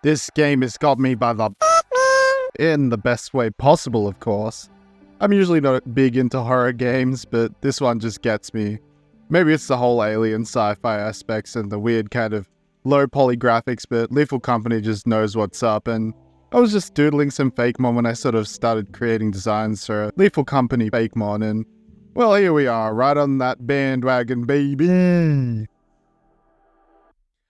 This game has got me by the in the best way possible, of course. I'm usually not big into horror games, but this one just gets me. Maybe it's the whole alien sci-fi aspects and the weird kind of low poly graphics, but Lethal Company just knows what's up, and I was just doodling some Fakemon when I sort of started creating designs for Lethal Company Fakemon, and well, here we are, right on that bandwagon, baby!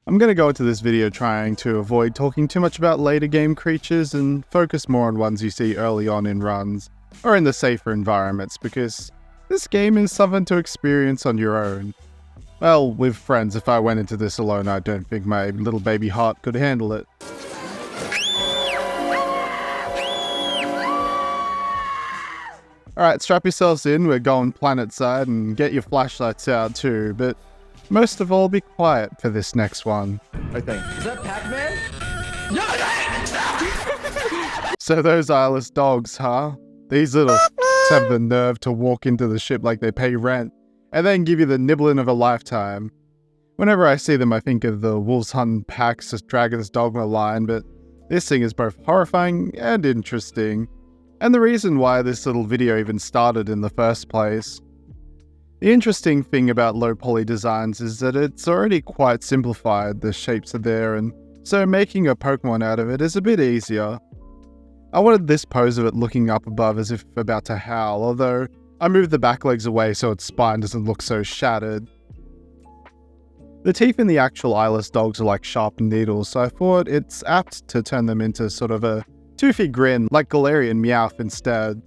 I'm going to go into this video trying to avoid talking too much about later game creatures and focus more on ones you see early on in runs, or in the safer environments, because this game is something to experience on your own. Well, with friends. If I went into this alone, I don't think my little baby heart could handle it. Alright, strap yourselves in, we're going planet side, and get your flashlights out too, but most of all, be quiet for this next one, I think. Is that Pac-Man? So those eyeless dogs, huh? These little have the nerve to walk into the ship like they pay rent, and then give you the nibbling of a lifetime. Whenever I see them, I think of the Wolves Hunting Packs as Dragon's Dogma line, but this thing is both horrifying and interesting, and the reason why this little video even started in the first place. The interesting thing about low poly designs is that it's already quite simplified, the shapes are there, and so making a Pokemon out of it is a bit easier. I wanted this pose of it looking up above as if about to howl, although I moved the back legs away so its spine doesn't look so shattered. The teeth in the actual eyeless dogs are like sharp needles, so I thought it's apt to turn them into sort of a toothy grin like Galarian Meowth instead.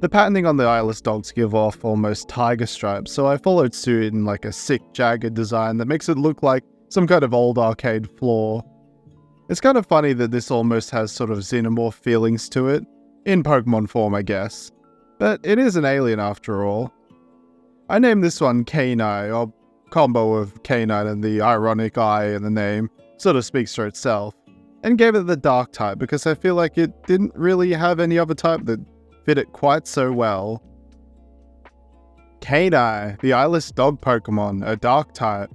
The patterning on the eyeless dogs give off almost tiger stripes, so I followed suit in like a sick, jagged design that makes it look like some kind of old arcade floor. It's kind of funny that this almost has sort of xenomorph feelings to it, in Pokemon form I guess, but it is an alien after all. I named this one Canine, or combo of canine and the ironic I in the name sort of speaks for itself, and gave it the dark type because I feel like it didn't really have any other type that fit it quite so well. Canine, the eyeless dog Pokemon, a dark type.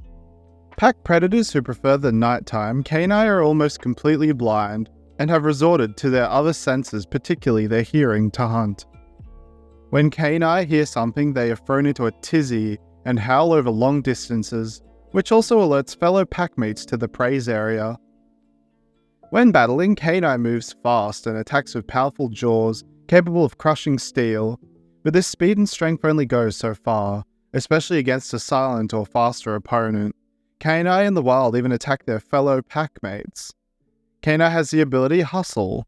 Pack predators who prefer the nighttime, Canine are almost completely blind and have resorted to their other senses, particularly their hearing, to hunt. When Canine hear something, they are thrown into a tizzy and howl over long distances, which also alerts fellow packmates to the prey's area. When battling, Canine moves fast and attacks with powerful jaws capable of crushing steel, but this speed and strength only goes so far, especially against a silent or faster opponent. Canine in the wild even attack their fellow packmates. Canine has the ability Hustle.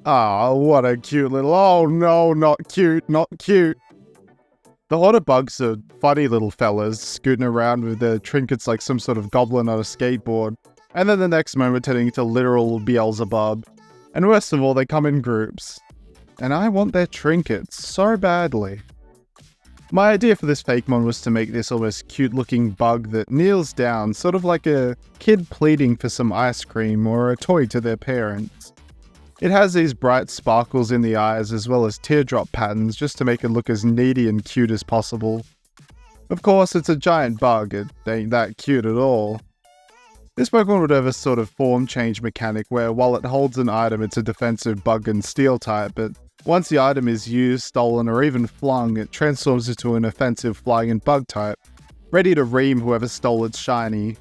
Ah, what a cute little— oh no, not cute, not cute. The Hoarder bugs are funny little fellas, scooting around with their trinkets like some sort of goblin on a skateboard, and then the next moment turning into literal Beelzebub. And worst of all, they come in groups. And I want their trinkets so badly. My idea for this Fakemon was to make this almost cute looking bug that kneels down, sort of like a kid pleading for some ice cream or a toy to their parents. It has these bright sparkles in the eyes as well as teardrop patterns just to make it look as needy and cute as possible. Of course, it's a giant bug, it ain't that cute at all. This Pokemon would have a sort of form change mechanic where while it holds an item it's a defensive bug and steel type, but once the item is used, stolen, or even flung, it transforms into an offensive flying and bug type, ready to ream whoever stole its shiny.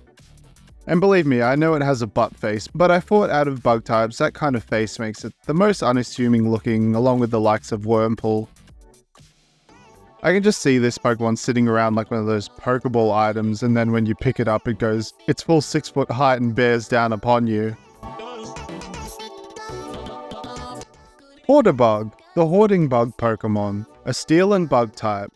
And believe me, I know it has a butt face, but I thought out of bug types, that kind of face makes it the most unassuming looking, along with the likes of Wurmple. I can just see this Pokemon sitting around like one of those Pokeball items, and then when you pick it up it goes its full 6 foot height and bears down upon you. Hoarder Bug, the hoarding bug Pokemon, a steel and bug type.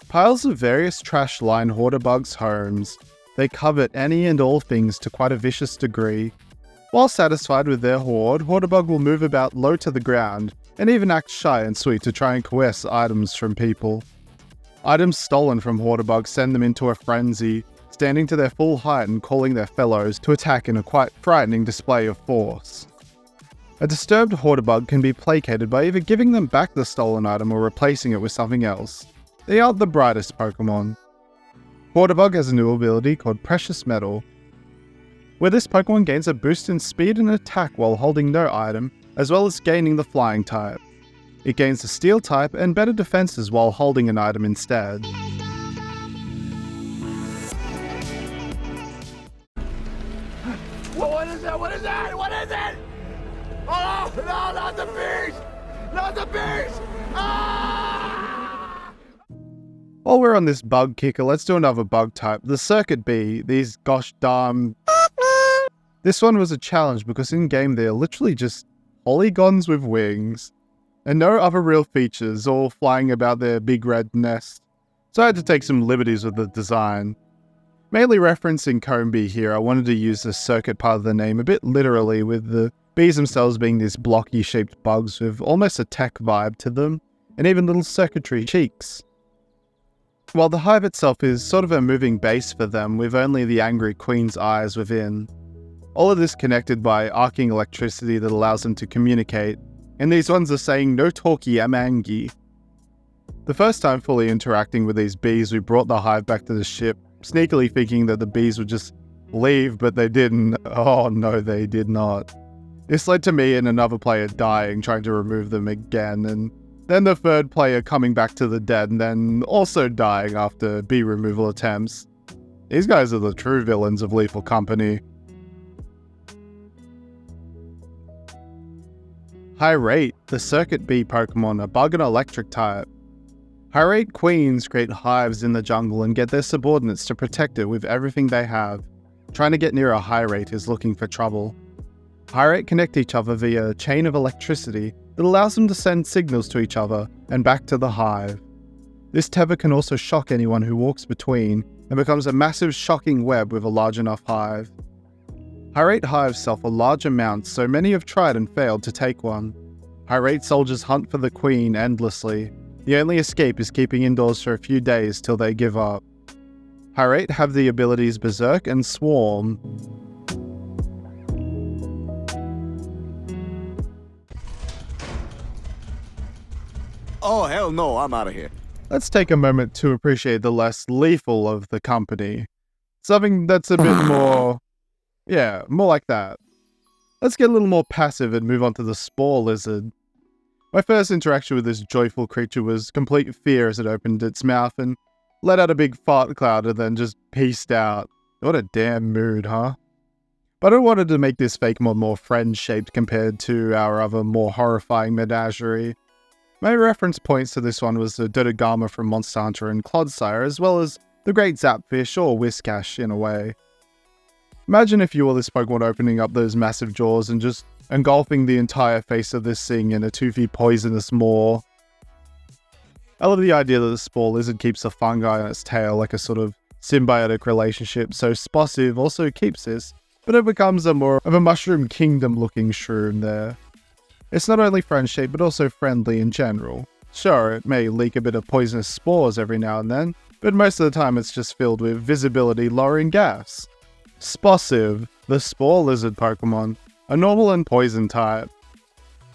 Piles of various trash line Hoarder Bug's homes. They covet any and all things to quite a vicious degree. While satisfied with their hoard, Hoarder Bug will move about low to the ground, and even act shy and sweet to try and coerce items from people. Items stolen from Hoarder Bug send them into a frenzy, standing to their full height and calling their fellows to attack in a quite frightening display of force. A disturbed Hoarder Bug can be placated by either giving them back the stolen item or replacing it with something else. They aren't the brightest Pokemon. Hoarder Bug has a new ability called Precious Metal. where this Pokemon gains a boost in speed and attack while holding no item, as well as gaining the flying type. It gains the steel type and better defenses while holding an item instead. What is it? What is that? What is it? Oh, no, not the beast! Not the beast! Ah! While we're on this bug kicker, let's do another bug type, the Circuit Bee. These gosh darn... This one was a challenge because in-game they're literally just polygons with wings, and no other real features, all flying about their big red nest. So I had to take some liberties with the design. Mainly referencing Comb Bee here, I wanted to use the circuit part of the name a bit literally, with the bees themselves being these blocky shaped bugs with almost a tech vibe to them, and even little circuitry cheeks. While the hive itself is sort of a moving base for them, with only the angry queen's eyes within. All of this connected by arcing electricity that allows them to communicate, and these ones are saying no talkie amangi. The first time fully interacting with these bees, we brought the hive back to the ship, sneakily thinking that the bees would just leave, but they didn't. Oh no, they did not. This led to me and another player dying trying to remove them again, and then the third player coming back to the dead and then also dying after bee removal attempts. These guys are the true villains of Lethal Company. High Rate, the Circuit Bee Pokemon, a bug and electric type. High Rate queens create hives in the jungle and get their subordinates to protect it with everything they have. Trying to get near a High Rate is looking for trouble. High Rate connect each other via a chain of electricity that allows them to send signals to each other and back to the hive. This tether can also shock anyone who walks between and becomes a massive shocking web with a large enough hive. High Rate hives sell for large amounts, so many have tried and failed to take one. High Rate soldiers hunt for the queen endlessly. The only escape is keeping indoors for a few days till they give up. High Rate have the abilities Berserk and Swarm. Oh, hell no, I'm out of here. Let's take a moment to appreciate the less lethal of the company. Something that's a bit more... yeah, more like that. Let's get a little more passive and move on to the Spore Lizard. My first interaction with this joyful creature was complete fear as it opened its mouth and let out a big fart cloud and then just peaced out. What a damn mood, huh? But I wanted to make this fake mod more friend-shaped compared to our other more horrifying menagerie. My reference points to this one was the Dodogama from Monster Hunter and Clodsire, as well as the Great Zapfish or Whiscash in a way. Imagine if you were this Pokemon opening up those massive jaws and just engulfing the entire face of this thing in a toothy poisonous maw. I love the idea that the Spore Lizard keeps a fungi on its tail like a sort of symbiotic relationship, so Spossive also keeps this, but it becomes a more of a Mushroom Kingdom looking shroom there. It's not only friend-shaped but also friendly in general. Sure, it may leak a bit of poisonous spores every now and then, but most of the time it's just filled with visibility-lowering gas. Spossive, the Spore Lizard Pokemon, a normal and poison type.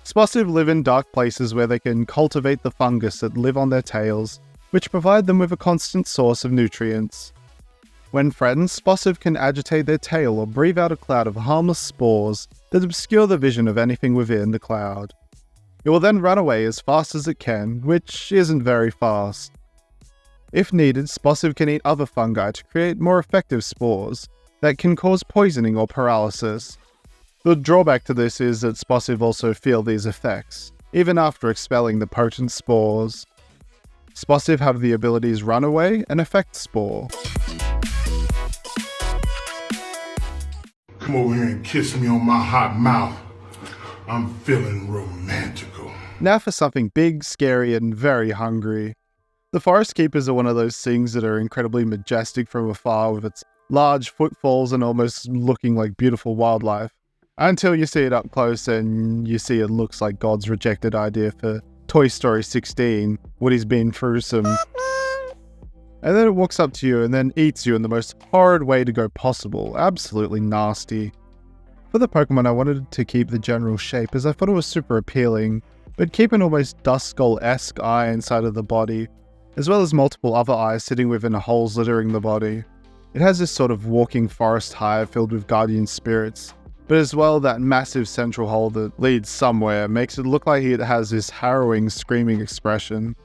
Spossive live in dark places where they can cultivate the fungus that live on their tails, which provide them with a constant source of nutrients. When threatened, Spossive can agitate their tail or breathe out a cloud of harmless spores that obscure the vision of anything within the cloud. It will then run away as fast as it can, which isn't very fast. If needed, Spossive can eat other fungi to create more effective spores that can cause poisoning or paralysis. The drawback to this is that Spossive also feel these effects, even after expelling the potent spores. Spossive have the abilities Runaway and Effect Spore. Come over here and kiss me on my hot mouth. I'm feeling romantical. Now for something big, scary, and very hungry. The Forest Keepers are one of those things that are incredibly majestic from afar with its large footfalls and almost looking like beautiful wildlife. Until you see it up close and you see it looks like God's rejected idea for Toy Story 16, Woody's been through some... And then it walks up to you and then eats you in the most horrid way to go possible. Absolutely nasty. For the Pokemon, I wanted to keep the general shape as I thought it was super appealing, but keep an almost Duskull-esque eye inside of the body, as well as multiple other eyes sitting within holes littering the body. It has this sort of walking forest hive filled with guardian spirits, but as well that massive central hole that leads somewhere makes it look like it has this harrowing, screaming expression.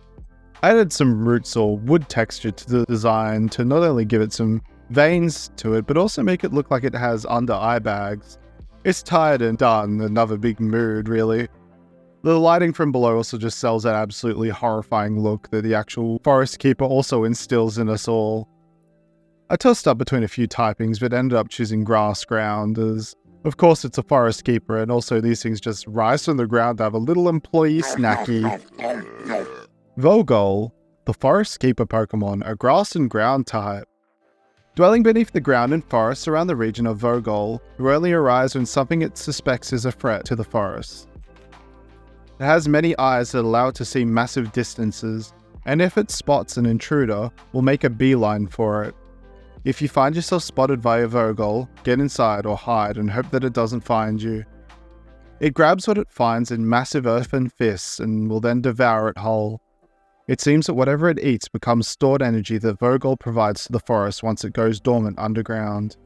I added some roots or wood texture to the design to not only give it some veins to it, but also make it look like it has under eye bags. It's tired and done, another big mood really. The lighting from below also just sells that absolutely horrifying look that the actual forest keeper also instills in us all. I tossed up between a few typings but ended up choosing grass ground as, of course, it's a forest keeper and also these things just rise from the ground to have a little employee snacky. Vogol, the forest keeper Pokemon, a grass and ground type. Dwelling beneath the ground in forests around the region of Vogol, who only arise when something it suspects is a threat to the forest. It has many eyes that allow it to see massive distances, and if it spots an intruder, will make a beeline for it. If you find yourself spotted via Vogol, get inside or hide and hope that it doesn't find you. It grabs what it finds in massive earthen fists and will then devour it whole. It seems that whatever it eats becomes stored energy that Vogol provides to the forest once it goes dormant underground.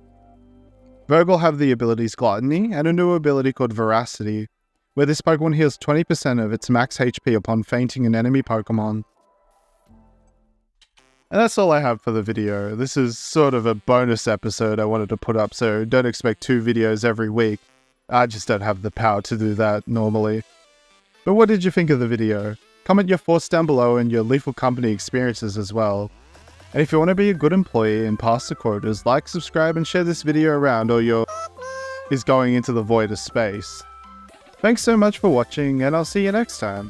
Vogol have the abilities Gluttony and a new ability called Veracity, where this Pokemon heals 20% of its max HP upon fainting an enemy Pokemon. And that's all I have for the video. This is sort of a bonus episode I wanted to put up, so don't expect 2 videos every week. I just don't have the power to do that normally. But what did you think of the video? Comment your thoughts down below and your lethal company experiences as well. And if you want to be a good employee and pass the quotas, like, subscribe, and share this video around or your is going into the void of space. Thanks so much for watching, and I'll see you next time.